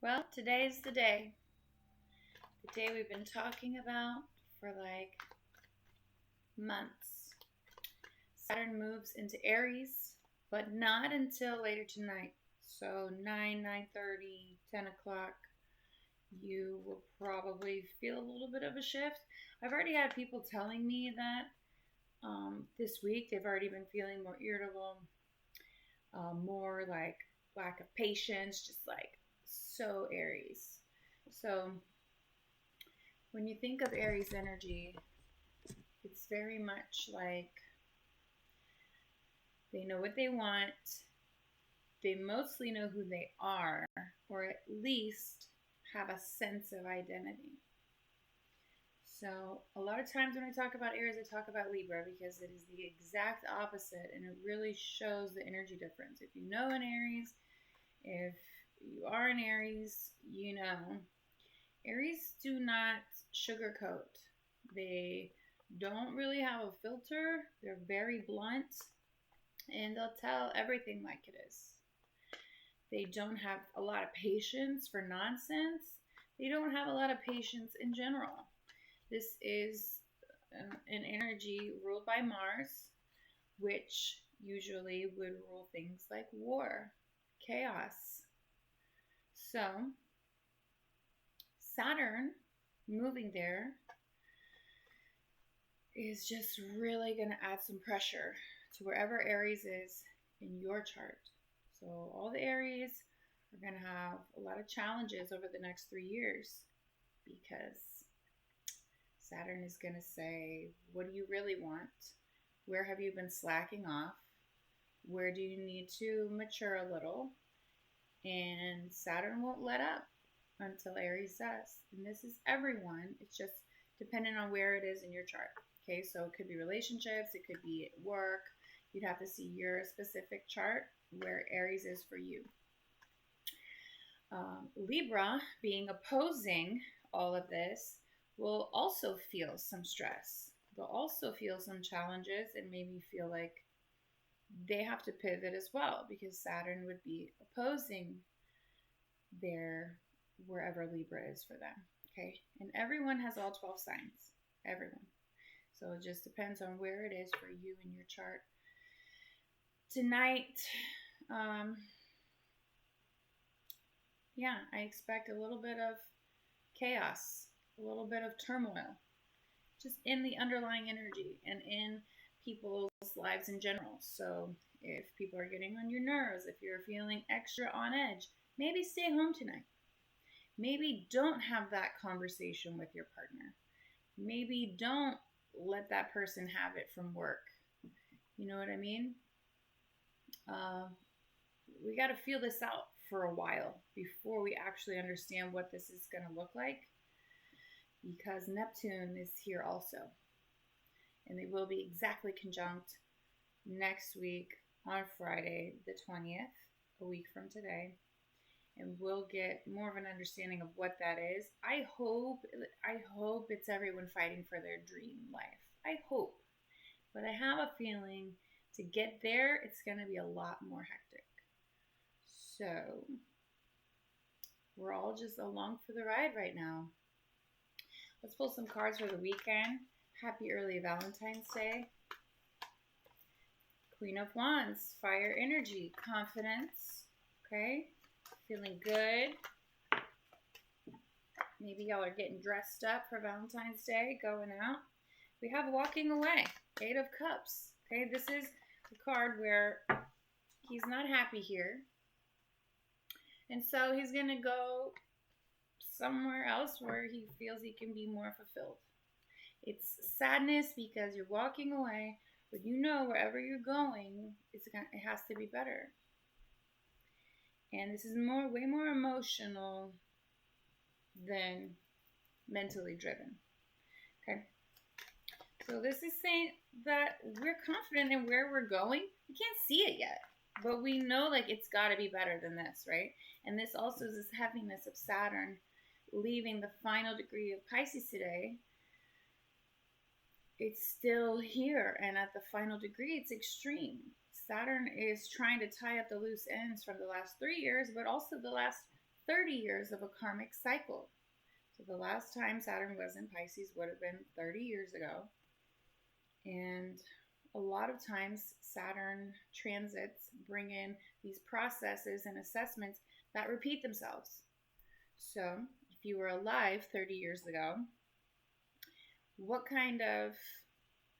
Well, today's the day we've been talking about for like months. Saturn moves into Aries, but not until later tonight. So 9, 9:30, 10 o'clock, you will probably feel a little bit of a shift. I've already had people telling me that this week they've already been feeling more irritable, more like lack of patience, just like so Aries. So when you think of Aries energy, it's very much like they know what they want, they mostly know who they are, or at least have a sense of identity. So, a lot of times when I talk about Aries, I talk about Libra because it is the exact opposite and it really shows the energy difference. If you know an Aries, if you are an Aries, you know. Aries do not sugarcoat. They don't really have a filter. They're very blunt and they'll tell everything like it is. They don't have a lot of patience for nonsense. They don't have a lot of patience in general. This is an energy ruled by Mars, which usually would rule things like war, chaos. So, Saturn moving there is just really going to add some pressure to wherever Aries is in your chart. So all the Aries are going to have a lot of challenges over the next 3 years because Saturn is going to say, what do you really want? Where have you been slacking off? Where do you need to mature a little? And Saturn won't let up until Aries does. And this is everyone. It's just depending on where it is in your chart. Okay, so it could be relationships, it could be at work. You'd have to see your specific chart where Aries is for you. Libra, being opposing all of this, will also feel some stress. They'll also feel some challenges and maybe feel like they have to pivot as well because Saturn would be opposing their wherever Libra is for them. Okay, and everyone has all 12 signs. Everyone. So it just depends on where it is for you in your chart. Tonight, I expect a little bit of chaos, a little bit of turmoil, just in the underlying energy and in people's lives in general. So if people are getting on your nerves, if you're feeling extra on edge, maybe stay home tonight. Maybe don't have that conversation with your partner. Maybe don't let that person have it from work. You know what I mean? We got to feel this out for a while before we actually understand what this is going to look like because Neptune is here also. And they will be exactly conjunct next week on Friday, the 20th, a week from today. And we'll get more of an understanding of what that is. I hope it's everyone fighting for their dream life. I hope. But I have a feeling to get there, it's going to be a lot more hectic. So, we're all just along for the ride right now. Let's pull some cards for the weekend. Happy early Valentine's Day. Queen of Wands, fire energy, confidence. Okay, feeling good. Maybe y'all are getting dressed up for Valentine's Day, going out. We have walking away, 8 of Cups. Okay, this is the card where he's not happy here. And so he's going to go somewhere else where he feels he can be more fulfilled. It's sadness because you're walking away, but you know wherever you're going, it has to be better. And this is way more emotional than mentally driven. Okay. So this is saying that we're confident in where we're going. We can't see it yet, but we know like it's got to be better than this, right? And this also is this heaviness of Saturn leaving the final degree of Pisces today. It's still here, and at the final degree, it's extreme. Saturn is trying to tie up the loose ends from the last 3 years, but also the last 30 years of a karmic cycle. So the last time Saturn was in Pisces would have been 30 years ago. And a lot of times Saturn transits bring in these processes and assessments that repeat themselves. So if you were alive 30 years ago, what kind of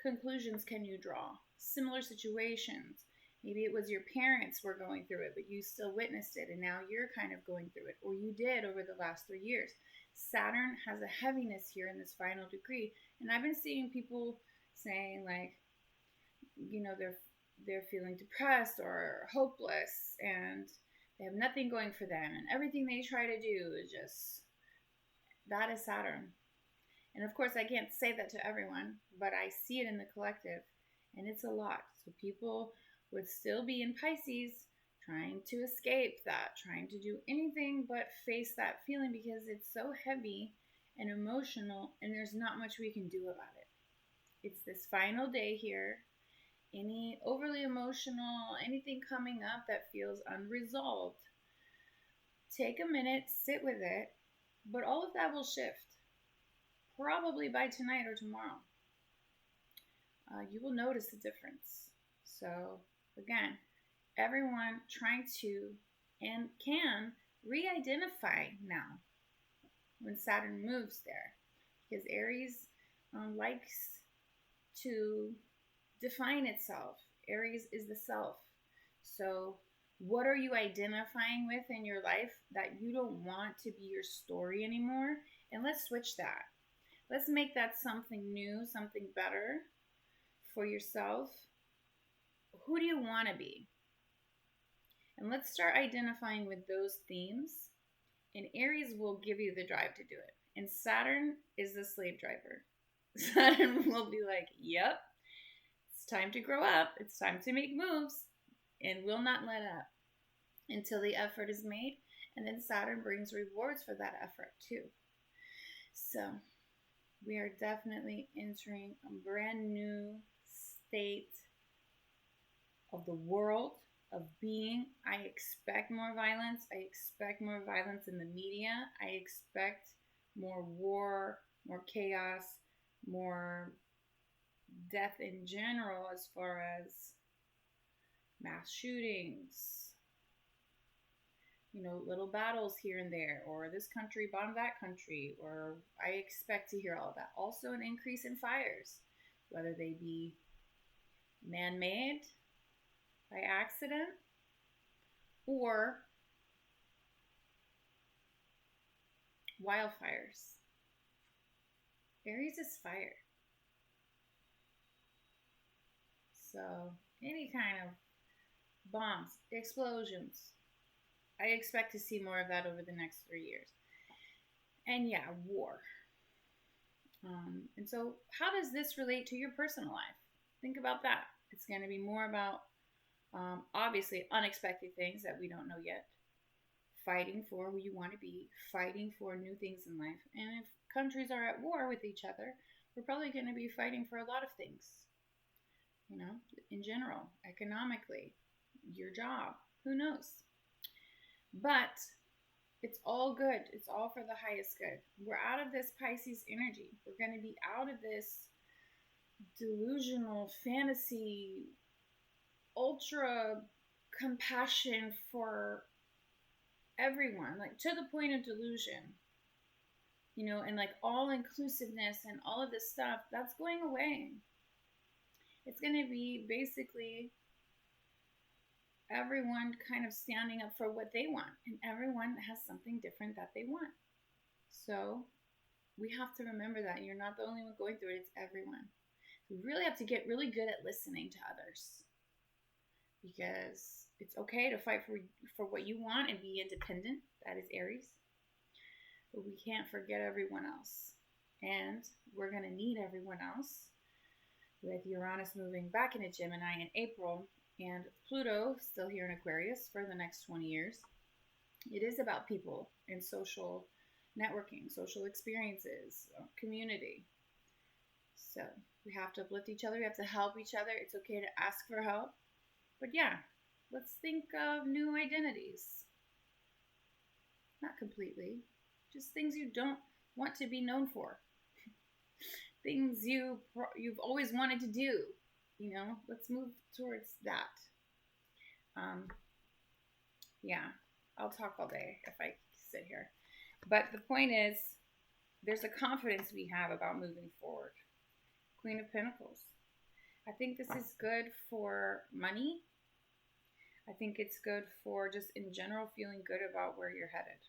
conclusions can you draw? Similar situations. Maybe it was your parents were going through it, but you still witnessed it, and now you're kind of going through it, or you did over the last 3 years. Saturn has a heaviness here in this final degree, and I've been seeing people saying, like, you know, they're feeling depressed or hopeless, and they have nothing going for them, and everything they try to do is just, that is Saturn. And of course, I can't say that to everyone, but I see it in the collective, and it's a lot. So people would still be in Pisces trying to escape that, trying to do anything but face that feeling because it's so heavy and emotional, and there's not much we can do about it. It's this final day here. Any overly emotional, anything coming up that feels unresolved, take a minute, sit with it, but all of that will shift. Probably by tonight or tomorrow. You will notice the difference. So again, everyone trying to and can re-identify now when Saturn moves there, because Aries likes to define itself. Aries is the self. So what are you identifying with in your life that you don't want to be your story anymore? And let's switch that. Let's make that something new, something better for yourself. Who do you want to be? And let's start identifying with those themes. And Aries will give you the drive to do it. And Saturn is the slave driver. Saturn will be like, yep, it's time to grow up. It's time to make moves. And will not let up until the effort is made. And then Saturn brings rewards for that effort too. So we are definitely entering a brand new state of the world, of being. I expect more violence. I expect more violence in the media. I expect more war, more chaos, more death in general, as far as mass shootings, you know, little battles here and there, or this country bombed that country, or I expect to hear all of that. Also an increase in fires, whether they be man-made by accident or wildfires. Aries is fire. So any kind of bombs, explosions, I expect to see more of that over the next 3 years. And yeah, war. And so how does this relate to your personal life? Think about that. It's going to be more about, obviously, unexpected things that we don't know yet. Fighting for who you want to be. Fighting for new things in life. And if countries are at war with each other, we're probably going to be fighting for a lot of things. You know, in general, economically, your job, who knows? But it's all good. It's all for the highest good. We're out of this Pisces energy. We're going to be out of this delusional fantasy, ultra compassion for everyone, like to the point of delusion, you know, and like all inclusiveness and all of this stuff, that's going away. It's going to be basically everyone kind of standing up for what they want, and everyone has something different that they want. So we have to remember that you're not the only one going through it, it's everyone. We really have to get really good at listening to others, because it's okay to fight for what you want and be independent. That is Aries. But we can't forget everyone else. And we're going to need everyone else with Uranus moving back into Gemini in April, and Pluto still here in Aquarius for the next 20 years. It is about people and social networking, social experiences, community. So we have to uplift each other. We have to help each other. It's okay to ask for help. But yeah, let's think of new identities. Not completely. Just things you don't want to be known for. Things you've always wanted to do. You know, let's move towards that. Yeah, I'll talk all day if I sit here. But the point is, there's a confidence we have about moving forward. Queen of Pentacles. I think this is good for money. I think it's good for just in general feeling good about where you're headed.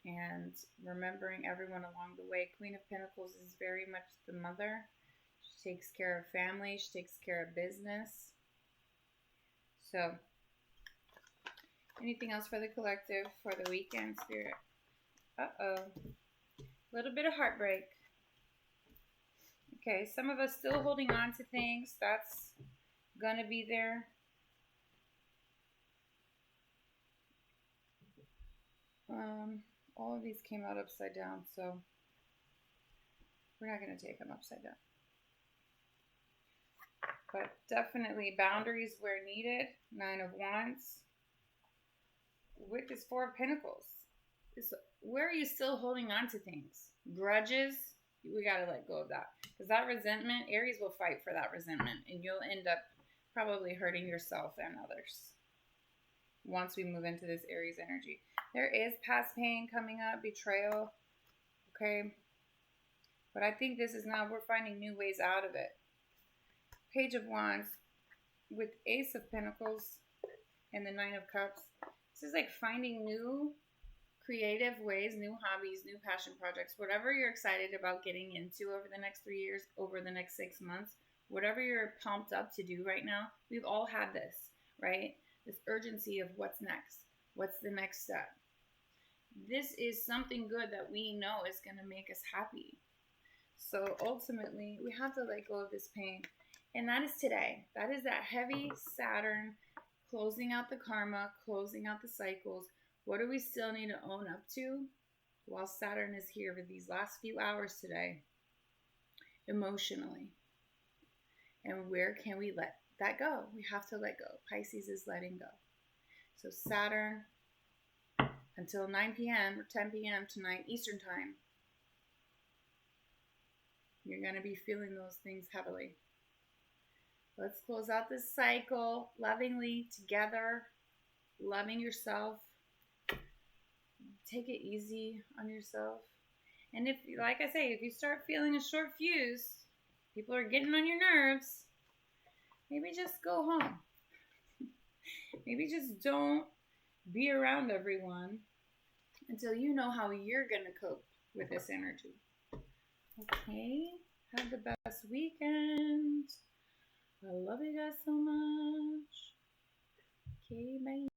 And remembering everyone along the way. Queen of Pentacles is very much the mother. She takes care of family. She takes care of business. So, anything else for the collective for the weekend, Spirit? Uh-oh. A little bit of heartbreak. Okay, some of us still holding on to things. That's going to be there. All of these came out upside down, so we're not going to take them upside down. But definitely boundaries where needed. 9 of Wands. With this 4 of Pentacles. Where are you still holding on to things? Grudges? We got to let go of that. Because that resentment, Aries will fight for that resentment. And you'll end up probably hurting yourself and others. Once we move into this Aries energy. There is past pain coming up. Betrayal. Okay. But I think this is now, we're finding new ways out of it. Page of Wands with Ace of Pentacles and the 9 of Cups. This is like finding new creative ways, new hobbies, new passion projects, whatever you're excited about getting into over the next 3 years, over the next 6 months, whatever you're pumped up to do right now. We've all had this, right? This urgency of what's next. What's the next step? This is something good that we know is going to make us happy. So ultimately, we have to let go of this pain. And that is today. That is that heavy Saturn closing out the karma, closing out the cycles. What do we still need to own up to while Saturn is here for these last few hours today? Emotionally. And where can we let that go? We have to let go. Pisces is letting go. So Saturn, until 9 p.m. or 10 p.m. tonight, Eastern Time, you're going to be feeling those things heavily. Let's close out this cycle lovingly together, loving yourself. Take it easy on yourself. And if, like I say, if you start feeling a short fuse, people are getting on your nerves, maybe just go home. Maybe just don't be around everyone until you know how you're going to cope with this energy. Okay, have the best weekend. I love you guys so much. Okay, bye.